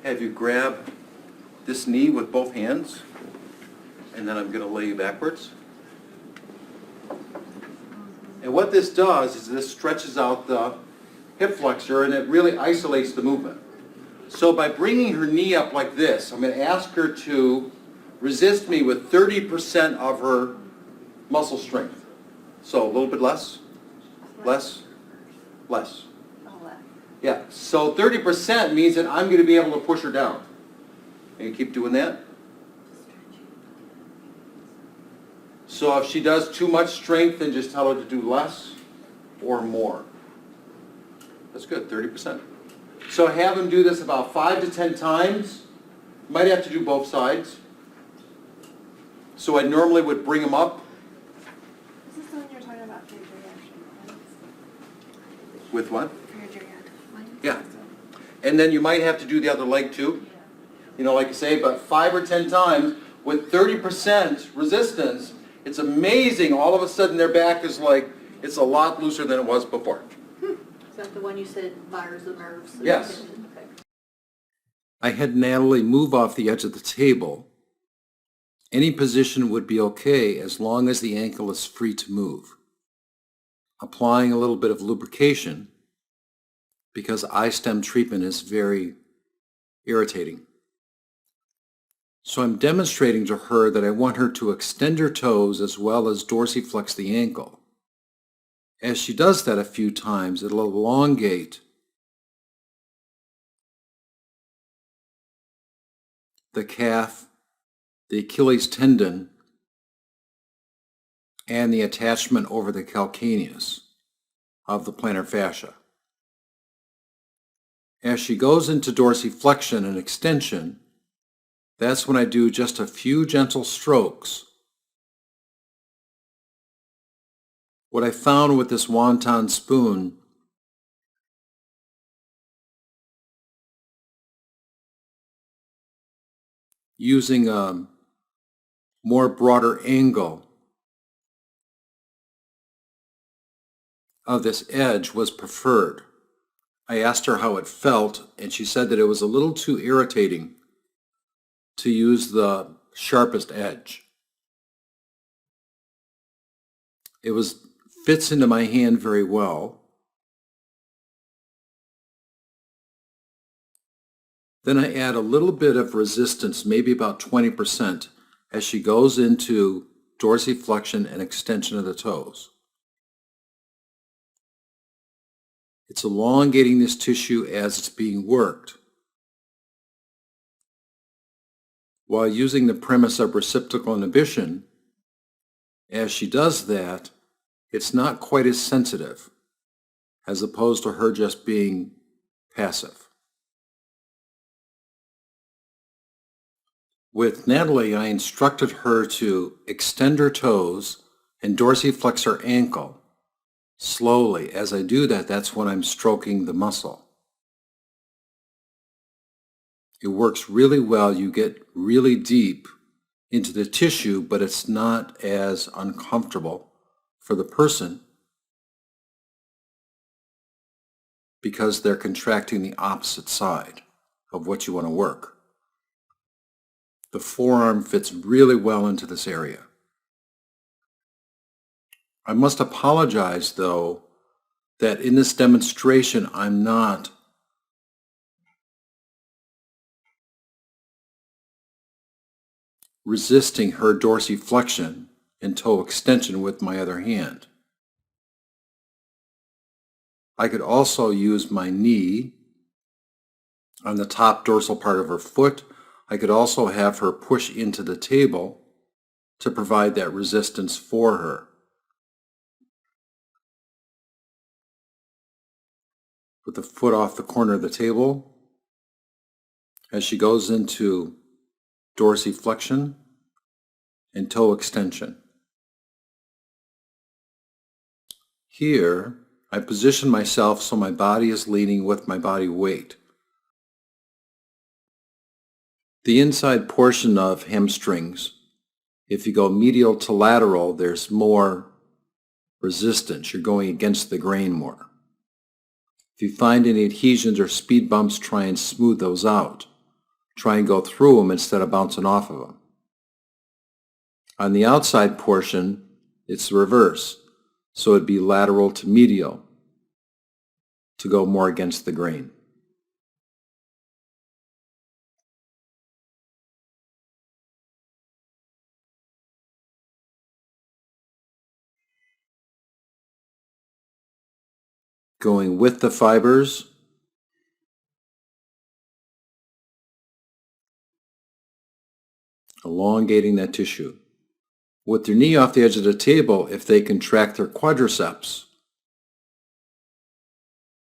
have you grab this knee with both hands, and then I'm going to lay you backwards. And what this does is this stretches out the hip flexor, and it really isolates the movement. So by bringing her knee up like this, I'm going to ask her to resist me with 30% of her muscle strength. So a little bit less, less, less. Yeah, so 30% means that I'm going to be able to push her down. And you keep doing that. So if she does too much strength, then just tell her to do less or more. That's good, 30%. So have him do this about 5 to 10 times. Might have to do both sides. So I normally would bring him up. This is the one you're talking about for your geriatric. With what? For your geriatric. Yeah. And then you might have to do the other leg too. You know, like I say, but 5 or 10 times with 30% resistance, it's amazing. All of a sudden their back is like, it's a lot looser than it was before. Is that the one you said fires the nerves? Yes. Okay. I had Natalie move off the edge of the table. Any position would be okay as long as the ankle is free to move. Applying a little bit of lubrication because I-stem treatment is very irritating. So I'm demonstrating to her that I want her to extend her toes as well as dorsiflex the ankle. As she does that a few times, it'll elongate the calf, the Achilles tendon, and the attachment over the calcaneus of the plantar fascia. As she goes into dorsiflexion and extension, that's when I do just a few gentle strokes. What I found with this wonton spoon using a more broader angle of this edge was preferred. I asked her how it felt, and she said that it was a little too irritating to use the sharpest edge. It fits into my hand very well. Then I add a little bit of resistance, maybe about 20%, as she goes into dorsiflexion and extension of the toes. It's elongating this tissue as it's being worked, while using the premise of reciprocal inhibition. As she does that, it's not quite as sensitive as opposed to her just being passive. With Natalie, I instructed her to extend her toes and dorsiflex her ankle slowly. As I do that, that's when I'm stroking the muscle. It works really well. You get really deep into the tissue, but it's not as uncomfortable for the person because they're contracting the opposite side of what you want to work. The forearm fits really well into this area. I must apologize, though, that in this demonstration I'm not resisting her dorsiflexion and toe extension with my other hand. I could also use my knee on the top dorsal part of her foot. I could also have her push into the table to provide that resistance for her. Put the foot off the corner of the table as she goes into dorsiflexion and toe extension. Here, I position myself so my body is leaning with my body weight. The inside portion of hamstrings, if you go medial to lateral, there's more resistance. You're going against the grain more. If you find any adhesions or speed bumps, try and smooth those out. try and go through them instead of bouncing off of them. On the outside portion, it's the reverse. So it'd be lateral to medial to go more against the grain. Going with the fibers, elongating that tissue. With their knee off the edge of the table, if they contract their quadriceps,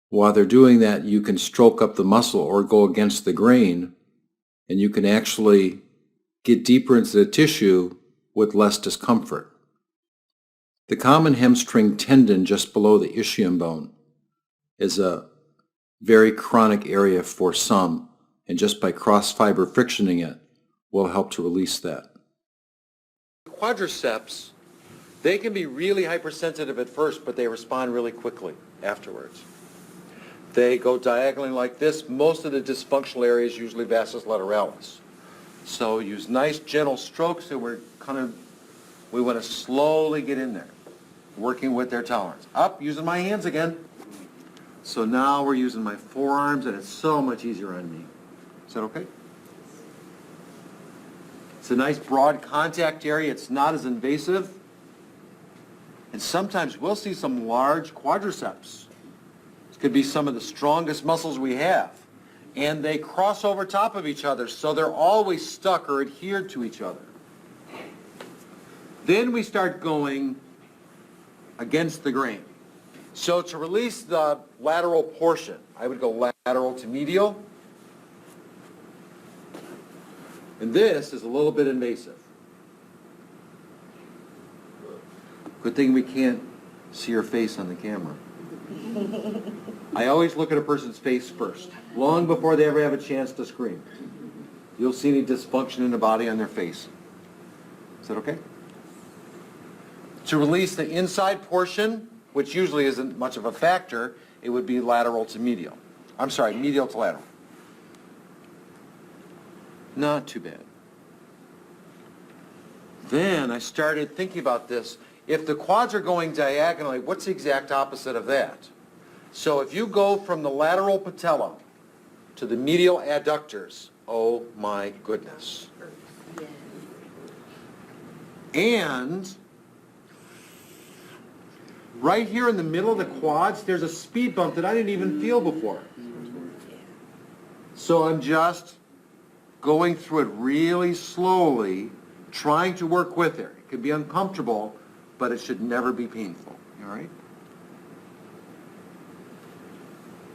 while they're doing that, you can stroke up the muscle or go against the grain, and you can actually get deeper into the tissue with less discomfort. The common hamstring tendon just below the ischium bone is a very chronic area for some, and just by cross-fiber frictioning it will help to release that. Quadriceps, they can be really hypersensitive at first, but they respond really quickly afterwards. They go diagonally like this. Most of the dysfunctional area is usually vastus lateralis. So use nice gentle strokes, and we want to slowly get in there, working with their tolerance. Up, using my hands again. So now we're using my forearms, and it's so much easier on me. Is that okay? It's a nice broad contact area. It's not as invasive. And sometimes we'll see some large quadriceps. This could be some of the strongest muscles we have. And they cross over top of each other, so they're always stuck or adhered to each other. Then we start going against the grain. So to release the lateral portion, I would go lateral to medial. And this is a little bit invasive. Good thing we can't see your face on the camera. I always look at a person's face first, long before they ever have a chance to scream. You'll see any dysfunction in the body on their face. Is that okay? To release the inside portion, which usually isn't much of a factor, it would be lateral to medial. I'm sorry, medial to lateral. Not too bad. Then I started thinking about this. If the quads are going diagonally, what's the exact opposite of that? So if you go from the lateral patella to the medial adductors, oh my goodness. And right here in the middle of the quads, there's a speed bump that I didn't even feel before. So I'm just going through it really slowly, trying to work with it. It can be uncomfortable, but it should never be painful. All right?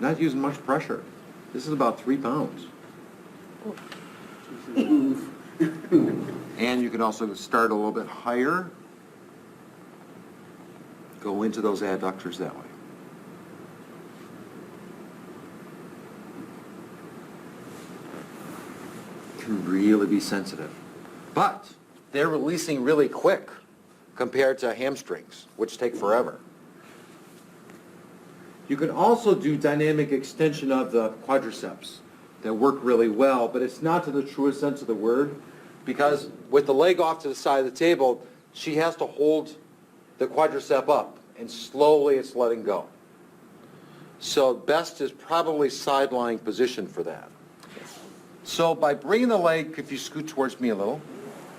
Not using much pressure. This is about 3 pounds. And you can also start a little bit higher. Go into those adductors that way. Can really be sensitive. But they're releasing really quick compared to hamstrings, which take forever. You can also do dynamic extension of the quadriceps that work really well, but it's not to the truest sense of the word, because with the leg off to the side of the table, she has to hold the quadricep up, and slowly it's letting go. So best is probably side-lying position for that. So by bringing the leg, if you scoot towards me a little,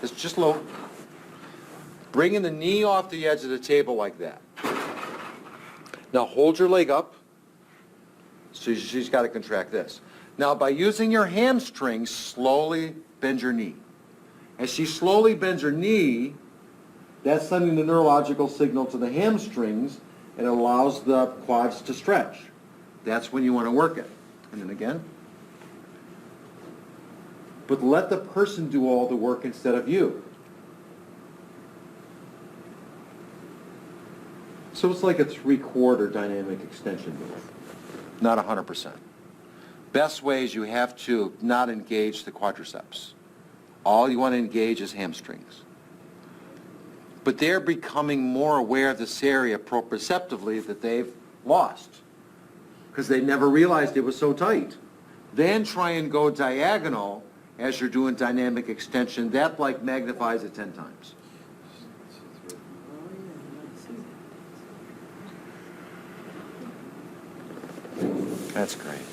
it's just a little, bringing the knee off the edge of the table like that. Now hold your leg up, so she's got to contract this. Now by using your hamstring, slowly bend your knee. As she slowly bends her knee, that's sending the neurological signal to the hamstrings, and it allows the quads to stretch. That's when you want to work it. And then again. But let the person do all the work instead of you. So it's like a 3/4 dynamic extension move, not 100%. Best way is you have to not engage the quadriceps. All you want to engage is hamstrings. But they're becoming more aware of this area proprioceptively that they've lost because they never realized it was so tight. Then try and go diagonal, as you're doing dynamic extension, that like magnifies it 10 times. That's great.